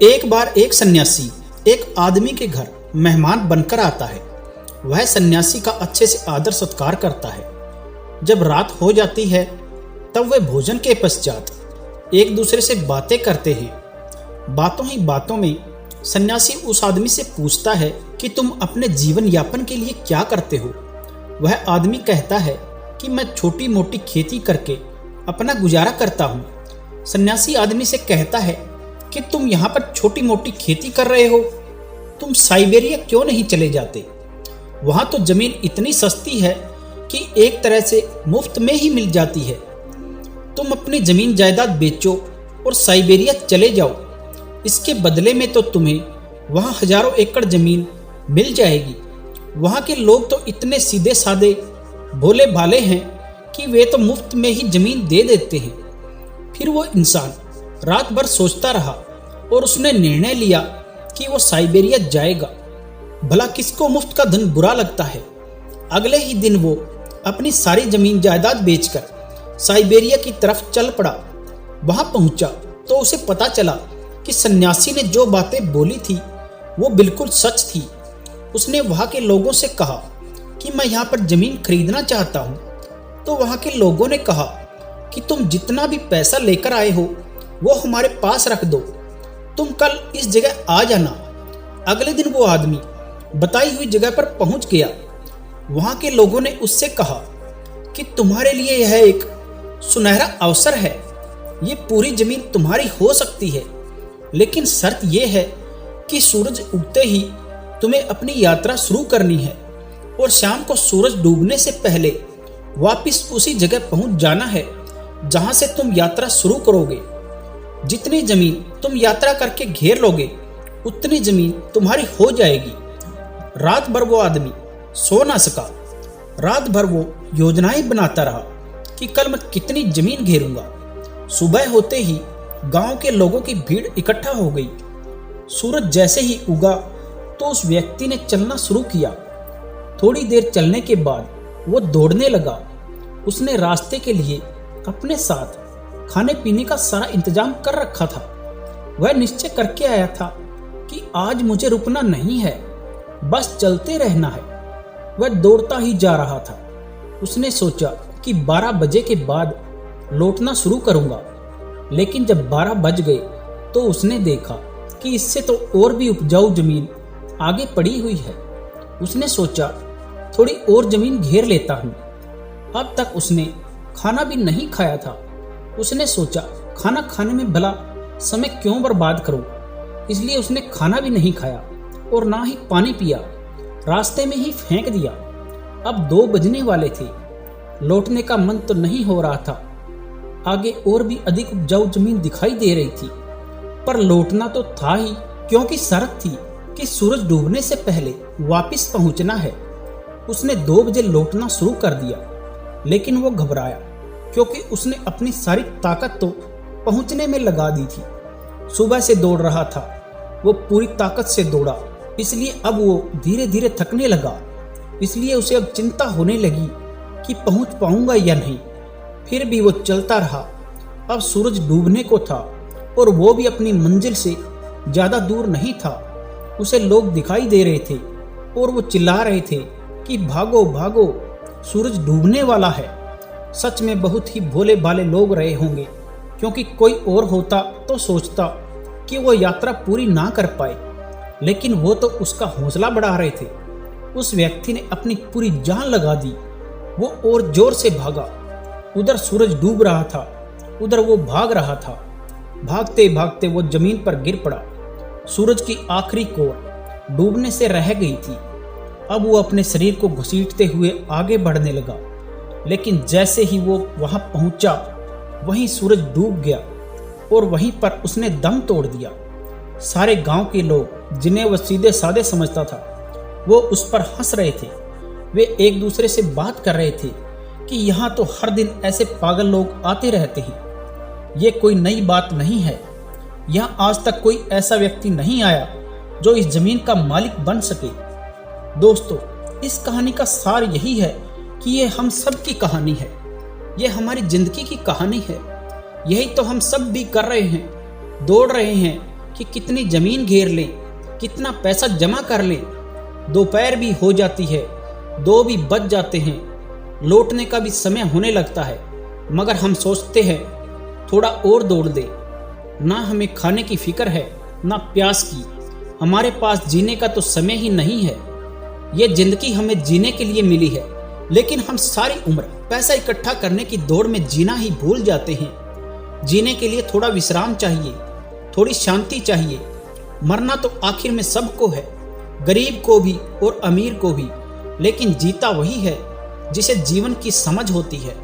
एक बार एक सन्यासी एक आदमी के घर मेहमान बनकर आता है। वह सन्यासी का अच्छे से आदर सत्कार करता है। जब रात हो जाती है तब वे भोजन के पश्चात एक दूसरे से बातें करते हैं। बातों ही बातों में सन्यासी उस आदमी से पूछता है कि तुम अपने जीवन यापन के लिए क्या करते हो। वह आदमी कहता है कि मैं छोटी मोटी खेती करके अपना गुजारा करता हूँ। सन्यासी आदमी से कहता है कि तुम यहाँ पर छोटी मोटी खेती कर रहे हो, तुम साइबेरिया क्यों नहीं चले जाते? वहां तो जमीन इतनी सस्ती है कि एक तरह से मुफ्त में ही मिल जाती है। तुम अपनी जमीन जायदाद बेचो और साइबेरिया चले जाओ। इसके बदले में तो तुम्हें वहां हजारों एकड़ जमीन मिल जाएगी। वहां के लोग तो इतने सीधे साधे भोले भाले हैं कि वे तो मुफ्त में ही जमीन दे देते हैं। फिर वो इंसान रात भर सोचता रहा और उसने निर्णय लिया कि वो साइबेरिया जाएगा। भला किसको मुफ्त का धन बुरा लगता है। अगले ही दिन वो अपनी सारी जमीन जायदाद बेचकर साइबेरिया की तरफ चल पड़ा। वहां पहुंचा तो उसे पता चला कि सन्यासी ने जो बातें बोली थी वो बिल्कुल सच थी। उसने वहां के लोगों से कहा कि मैं यहाँ पर जमीन खरीदना चाहता हूँ। तो वहां के लोगों ने कहा कि तुम जितना भी पैसा लेकर आए हो वो हमारे पास रख दो, तुम कल इस जगह आ जाना। अगले दिन वो आदमी बताई हुई जगह पर पहुंच गया। वहां के लोगों ने उससे कहा कि तुम्हारे लिए यह एक सुनहरा अवसर है, ये पूरी जमीन तुम्हारी हो सकती है, लेकिन शर्त यह है कि सूरज उगते ही तुम्हें अपनी यात्रा शुरू करनी है और शाम को सूरज डूबने से पहले वापस उसी जगह पहुंच जाना है जहां से तुम यात्रा शुरू करोगे। जितनी जमीन तुम यात्रा करके घेर लोगे उतनी जमीन तुम्हारी हो जाएगी। रात भर वो आदमी सो ना सका। रात भर वो योजनाएं बनाता रहा कि कल मैं कितनी जमीन घेरूंगा। सुबह होते ही गांव के लोगों की भीड़ इकट्ठा हो गई। सूरज जैसे ही उगा तो उस व्यक्ति ने चलना शुरू किया। थोड़ी देर चलने के बाद वो दौड़ने लगा। उसने रास्ते के लिए अपने साथ खाने पीने का सारा इंतजाम कर रखा था। वह निश्चय करके आया था कि आज मुझे रुकना नहीं है, बस चलते रहना है। वह दौड़ता ही जा रहा था। उसने सोचा कि 12 बजे के बाद लौटना शुरू करूंगा, लेकिन जब 12 बज गए तो उसने देखा कि इससे तो और भी उपजाऊ जमीन आगे पड़ी हुई है। उसने सोचा थोड़ी और जमीन घेर लेता हूं। अब तक उसने खाना भी नहीं खाया था। उसने सोचा खाना खाने में भला समय क्यों बर्बाद करूं, इसलिए उसने खाना भी नहीं खाया और ना ही पानी पिया, रास्ते में ही फेंक दिया। अब 2 बजने वाले थे। लौटने का मन तो नहीं हो रहा था। आगे और भी अधिक उपजाऊ जमीन दिखाई दे रही थी, पर लौटना तो था ही, क्योंकि शर्त थी कि सूरज डूबने से पहले वापस पहुंचना है। उसने 2 बजे लौटना शुरू कर दिया, लेकिन वो घबराया क्योंकि उसने अपनी सारी ताकत तो पहुंचने में लगा दी थी। सुबह से दौड़ रहा था, वो पूरी ताकत से दौड़ा, इसलिए अब वो धीरे धीरे थकने लगा। इसलिए उसे अब चिंता होने लगी कि पहुंच पाऊंगा या नहीं। फिर भी वो चलता रहा। अब सूरज डूबने को था और वो भी अपनी मंजिल से ज्यादा दूर नहीं था। उसे लोग दिखाई दे रहे थे और वो चिल्ला रहे थे कि भागो भागो, सूरज डूबने वाला है। सच में बहुत ही भोले भाले लोग रहे होंगे, क्योंकि कोई और होता तो सोचता कि वो यात्रा पूरी ना कर पाए, लेकिन वो तो उसका हौसला बढ़ा रहे थे। उस व्यक्ति ने अपनी पूरी जान लगा दी। वो और जोर से भागा। उधर सूरज डूब रहा था, उधर वो भाग रहा था। भागते भागते वो जमीन पर गिर पड़ा। सूरज की आखिरी कोर डूबने से रह गई थी। अब वो अपने शरीर को घसीटते हुए आगे बढ़ने लगा, लेकिन जैसे ही वो वहां पहुंचा वहीं सूरज डूब गया और वहीं पर उसने दम तोड़ दिया। सारे गांव के लोग, जिन्हें वह सीधे साधे समझता था, वो उस पर हंस रहे थे। वे एक दूसरे से बात कर रहे थे कि यहाँ तो हर दिन ऐसे पागल लोग आते रहते हैं। ये कोई नई बात नहीं है। यहाँ आज तक कोई ऐसा व्यक्ति नहीं आया जो इस जमीन का मालिक बन सके। दोस्तों, इस कहानी का सार यही है कि ये हम सब की कहानी है। ये हमारी जिंदगी की कहानी है। यही तो हम सब भी कर रहे हैं। दौड़ रहे हैं कि कितनी जमीन घेर लें, कितना पैसा जमा कर लें, दोपहर भी हो जाती है, 2 भी बज जाते हैं, लौटने का भी समय होने लगता है, मगर हम सोचते हैं थोड़ा और दौड़ दे। ना हमें खाने की फिक्र है, ना प्यास की। हमारे पास जीने का तो समय ही नहीं है। ये जिंदगी हमें जीने के लिए मिली है, लेकिन हम सारी उम्र पैसा इकट्ठा करने की दौड़ में जीना ही भूल जाते हैं। जीने के लिए थोड़ा विश्राम चाहिए, थोड़ी शांति चाहिए। मरना तो आखिर में सबको है, गरीब को भी और अमीर को भी, लेकिन जीता वही है जिसे जीवन की समझ होती है।